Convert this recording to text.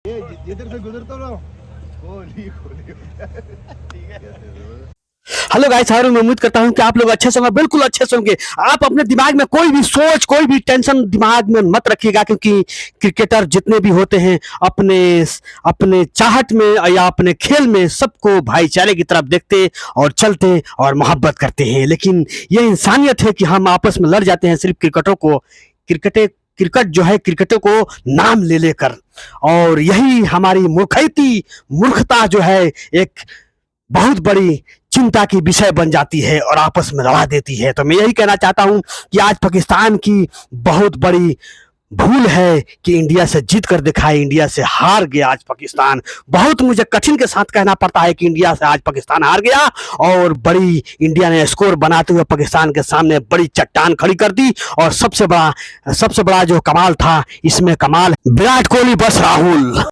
ये जिधर से गुजरता रहो गोली गोली ठीक है। हेलो गाइस, मैं उम्मीद करता हूं कि आप लोग अच्छे से होंगे, बिल्कुल अच्छे से होंगे। आप अपने दिमाग में कोई भी सोच, कोई भी टेंशन दिमाग में मत रखिएगा, क्योंकि क्रिकेटर जितने भी होते हैं अपने अपने चाहत में या अपने खेल में सबको भाईचारे की तरफ देखते और चलते और मोहब्बत करते हैं। लेकिन ये इंसानियत है कि हम आपस में लड़ जाते हैं सिर्फ क्रिकेट जो है क्रिकेटों को नाम ले लेकर, और यही हमारी मूर्खता जो है एक बहुत बड़ी चिंता की विषय बन जाती है और आपस में लड़ा देती है। तो मैं यही कहना चाहता हूं कि आज पाकिस्तान की बहुत बड़ी भूल है कि इंडिया से जीत कर दिखाए, इंडिया से हार गया आज पाकिस्तान। बहुत मुझे कठिन के साथ कहना पड़ता है कि इंडिया से आज पाकिस्तान हार गया, और बड़ी इंडिया ने स्कोर बनाते हुए पाकिस्तान के सामने बड़ी चट्टान खड़ी कर दी। और सबसे बड़ा जो कमाल था इसमें, कमाल विराट कोहली बस राहुल।